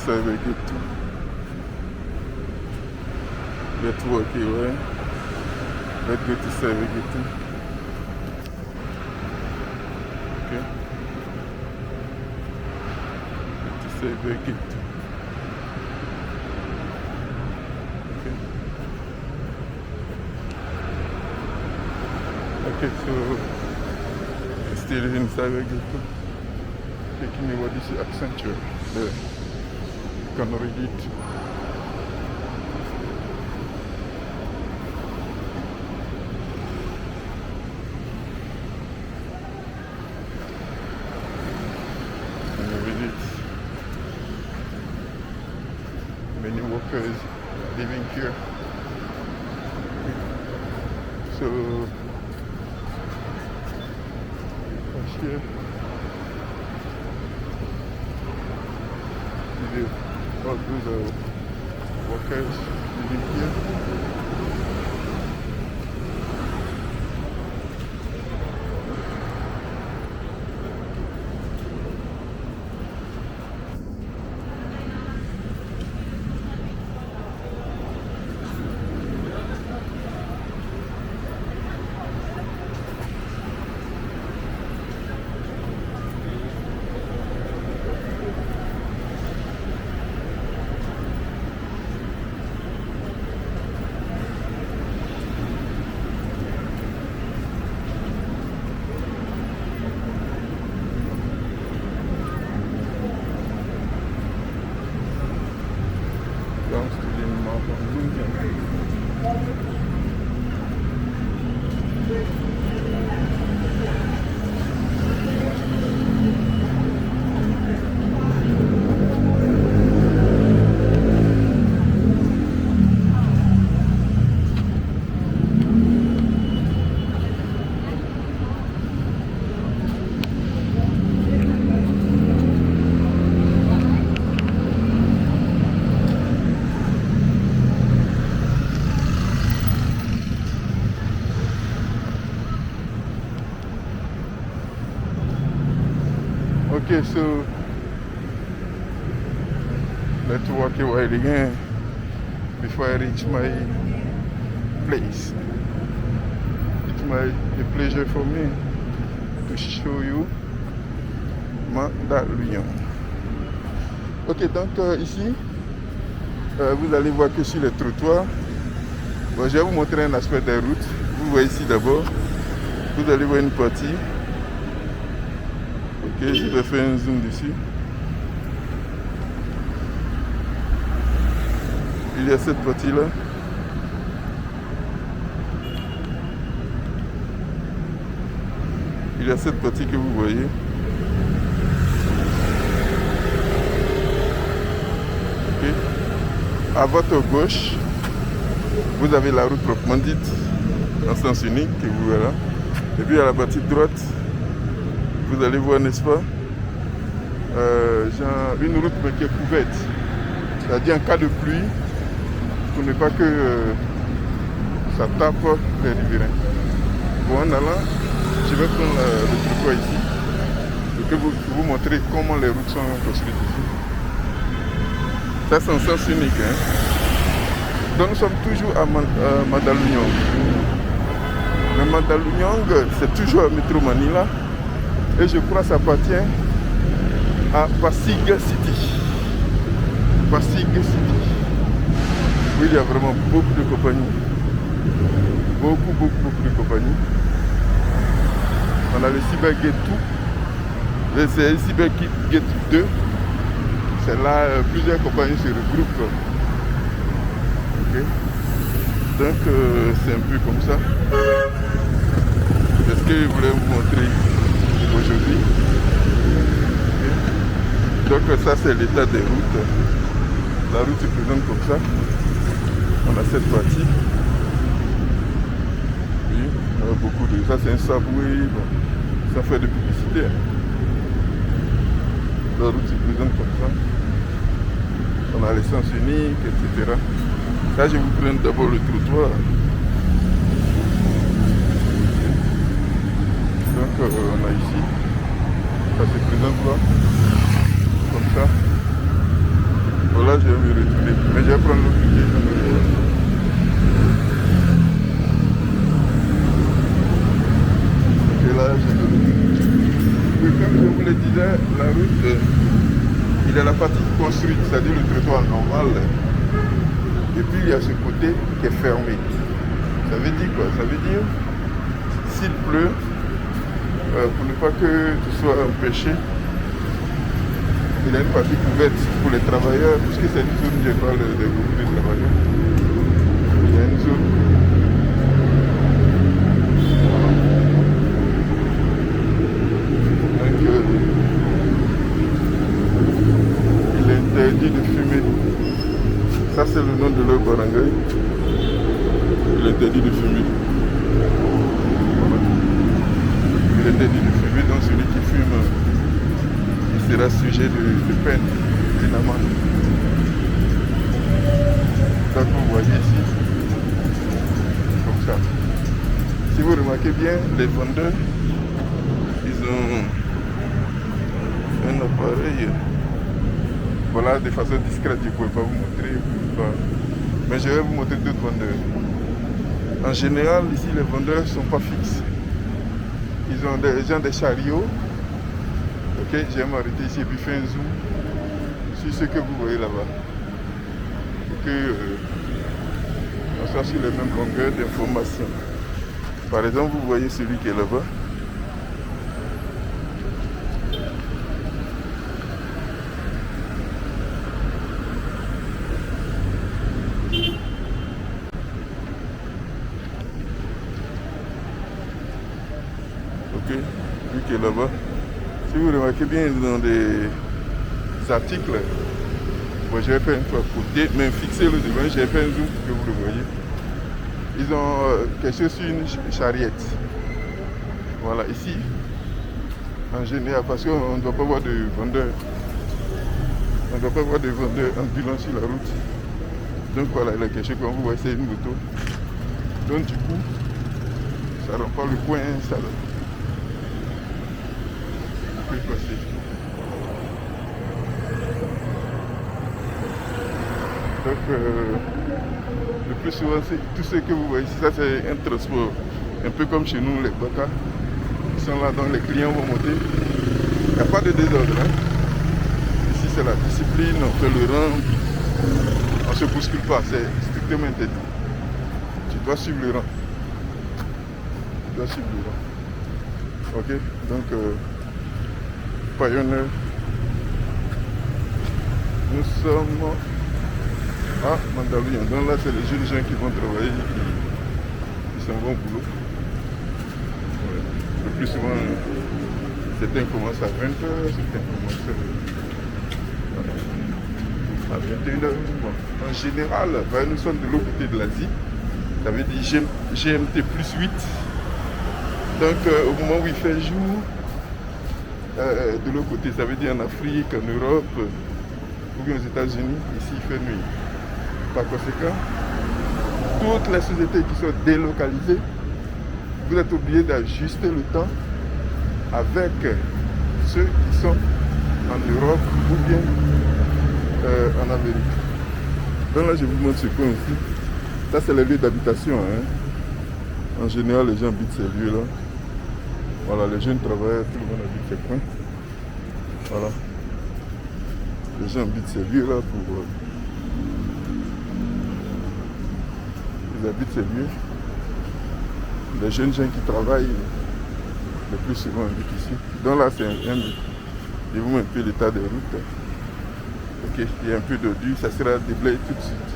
Cybergate. Let's walk away. Let's go to Cybergate. Okay. To Cybergate. Okay. Okay, so still in Cybergate. Taking me what is the Accenture there. You can read it. And you read it. Many workers living here. So here. All those workers living here. Okay, so let's walk a while again before I reach my place. It's a pleasure for me to show you Mandaluyong. Ok, donc ici, vous allez voir que sur le trottoir, bon, je vais vous montrer un aspect des routes. Vous voyez ici d'abord, vous allez voir une partie. Ok, je vais faire un zoom dessus. Il y a cette partie-là. Il y a cette partie que vous voyez. Ok. À votre gauche, vous avez la route proprement dite, en sens unique, que vous verrez. Et puis à la partie droite, vous allez voir, n'est-ce pas, une route qui est couverte. C'est-à-dire en cas de pluie, pour ne pas que ça tape les riverains. Bon, en allant, je vais prendre le trottoir ici pour vous montrer comment les routes sont construites ici. Ça, c'est un sens unique. Hein? Donc, nous sommes toujours à Mandaluyong. Le Mandaluyong, c'est toujours à Metro Manila. Et je crois que ça appartient à Pasig City. Pasig City. Où il y a vraiment beaucoup de compagnies. Beaucoup de compagnies. On a le Cybergate 2. C'est le Cybergate 2. C'est là plusieurs compagnies se regroupent. Okay. Donc c'est un peu comme ça. C'est ce que je voulais vous montrer aujourd'hui. Okay. Donc ça c'est l'état des routes. La route se présente comme ça. On a cette partie. Oui, on a beaucoup de... Ça c'est un subway. Bon, ça fait de publicité. La route se présente comme ça. On a l'essence unique, etc. Là je vous prends d'abord le trottoir. Donc on a ici, ça se présente là, comme ça. là, je vais me retourner. Mais je vais prendre l'autre pied. Et là, je vais. Comme je vous le disais, la route, il y a la partie construite, c'est-à-dire le trottoir normal. Et puis il y a ce côté qui est fermé. Ça veut dire quoi? Ça veut dire, s'il pleut, pour ne pas que tu sois empêché, il y a une partie couverte pour les travailleurs, puisque c'est une zone, je parle de beaucoup de travailleurs. Il y a une zone. Donc, il est interdit de fumer. Ça, c'est le nom de leur barangay. Il est interdit de fumer. Il est interdit de fumer, donc celui qui fume, il sera sujet de peine, d'une amende. Donc vous voyez ici, comme ça. Si vous remarquez bien, les vendeurs, ils ont un appareil. Voilà, de façon discrète, je ne pouvais pas vous montrer. Mais je vais vous montrer d'autres vendeurs. En général, ici, les vendeurs ne sont pas fixes. Ils ont des chariots. Ok, je vais m'arrêter ici et puis faire un zoom sur ce que vous voyez là-bas. Pour que on soit sur les mêmes longueurs d'information. Par exemple, vous voyez celui qui est là-bas. Ok, lui qui est là-bas. Si vous remarquez bien, ils ont des articles. Bon, je vais faire une fois à côté, mais fixez-le devant, je vais faire un zoom pour que vous le voyez. Ils ont quelque chose sur une charrette. Voilà, ici, en général, parce qu'on ne doit pas voir de vendeurs. On ne doit pas voir de vendeurs ambulants sur la route. Donc voilà, il y a quelque chose, comme vous voyez, c'est une moto. Donc du coup, ça ne rend pas le coin, ça peut passer. Donc, le plus souvent, c'est tout ce que vous voyez ici, ça c'est un transport. Un peu comme chez nous, les Baka. Ils sont là, donc les clients vont monter. Il n'y a pas de désordre. Hein? Ici, c'est la discipline, on fait le rang. On ne se bouscule pas, c'est strictement interdit. Tu dois suivre le rang. Tu dois suivre le rang. Ok, donc, Payonneur. Nous sommes à Mandaluyong. Donc là, c'est les jeunes gens qui vont travailler, qui s'en vont au boulot. Ouais. Le plus souvent, certains commencent à 20h, certains commencent à 21h. Bon. En général, nous sommes de l'autre côté de l'Asie. Ça veut dire GMT plus 8. Donc, au moment où il fait jour, de l'autre côté, ça veut dire en Afrique, en Europe, ou bien aux États-Unis, ici il fait nuit. Par conséquent, toutes les sociétés qui sont délocalisées, vous êtes obligés d'ajuster le temps avec ceux qui sont en Europe ou bien en Amérique. Donc là, je vous montre ce coin aussi. Ça, c'est les lieux d'habitation. Hein. En général, les gens habitent ces lieux-là. Voilà, les jeunes travailleurs, tout le monde habite ces coins. Voilà. Les gens habitent ces lieux-là pour... ils habitent ces lieux. Les jeunes gens qui travaillent, le plus souvent habitent ici. Donc là, c'est un... Je vous mets un peu l'état des routes. Ok, il y a un peu d'ordure, ça sera déblayé tout de suite.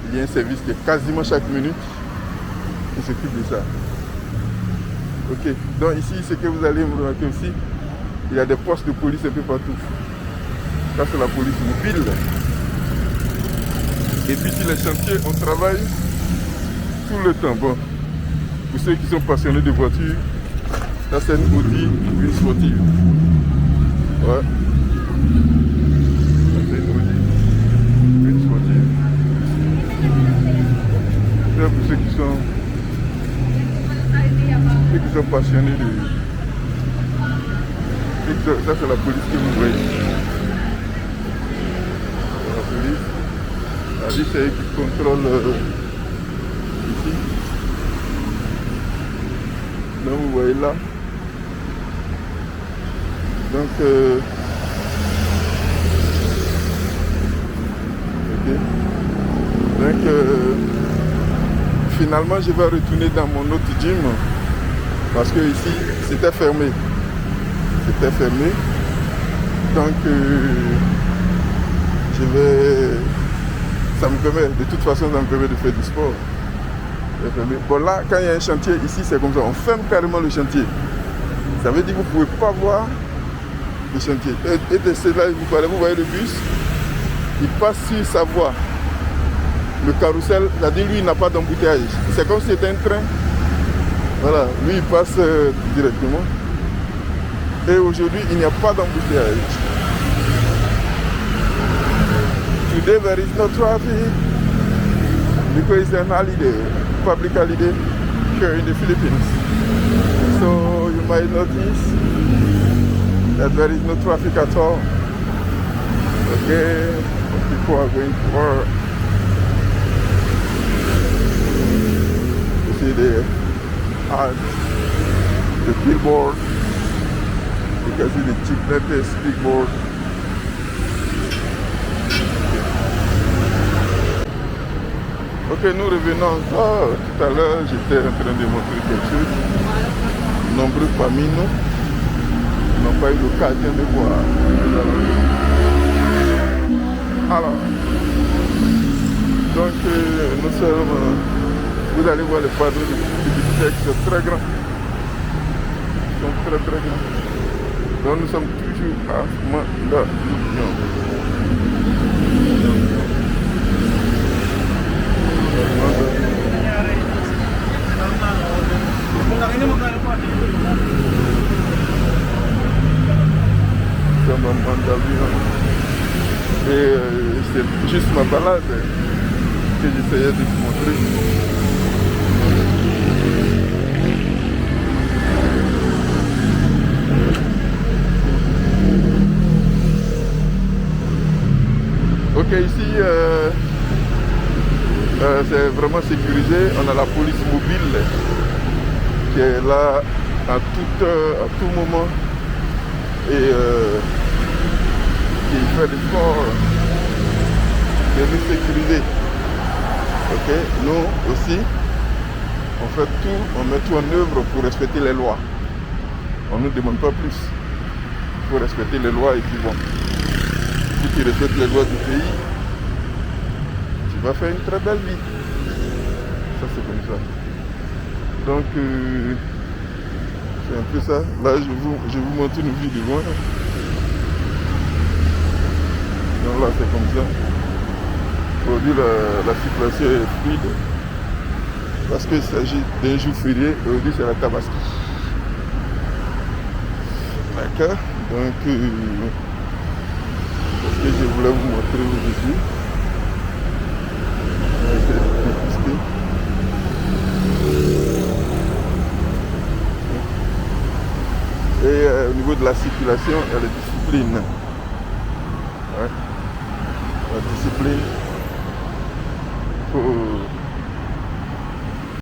Il y a un service qui est quasiment chaque minute qui s'occupe de ça. Ok, donc ici, ce que vous allez me remarquer aussi, il y a des postes de police un peu partout. Ça, c'est la police mobile. Et puis sur les chantiers, on travaille tout le temps. Bon, pour ceux qui sont passionnés de voitures, ça c'est une Audi, une sportive. Ouais. Ça c'est une Audi, une sportive. Ça pour ceux qui sont passionnés de... Ça c'est la police que vous voyez. La police. C'est-à-dire c'est eux qui contrôlent ici. Donc vous voyez là. Donc ok. Donc finalement je vais retourner dans mon autre gym parce que ici c'était fermé. C'était fermé. Donc je vais. Ça me permet, de toute façon ça me permet de faire du sport. Bon là, quand il y a un chantier ici, c'est comme ça, on ferme carrément le chantier. Ça veut dire que vous ne pouvez pas voir le chantier. Et de cela, vous voyez le bus, il passe sur sa voie. Le carrousel, c'est-à-dire lui, il n'a pas d'embouteillage. C'est comme si c'était un train. Voilà, lui, il passe directement. Et aujourd'hui, il n'y a pas d'embouteillage. Today there is no traffic because it's an holiday, public holiday here in the Philippines. So you might notice that there is no traffic at all. Okay, people are going to work. You see the ads, the billboard. You can see the latest billboard. Ok, nous revenons encore. Tout à l'heure, j'étais en train de montrer quelque chose. Nombreux parmi nous n'ont pas eu l'occasion de voir. Alors, donc nous sommes, vous allez voir les quadres de bibliothèque, c'est très grand. Ils sont très très grands. Donc nous sommes toujours à Mandaluyong. Et c'est juste ma balade que j'essayais de vous montrer. Ok, ici c'est vraiment sécurisé. On a la police mobile qui est là à tout moment et qui fait l'effort de nous sécuriser. Ok, nous aussi, on fait tout, on met tout en œuvre pour respecter les lois. On ne nous demande pas plus. Il faut respecter les lois et puis bon, si tu respectes les lois du pays, tu vas faire une très belle vie. Ça c'est comme ça. Donc c'est un peu ça. Là je vous montre une vue de loin. Donc là c'est comme ça. Aujourd'hui la situation est fluide. Parce qu'il s'agit d'un jour férié. Aujourd'hui c'est la Tabaski. D'accord. Donc ce que je voulais vous montrer aujourd'hui. Et au niveau de la circulation, il y a la discipline. Ouais. La discipline, il faut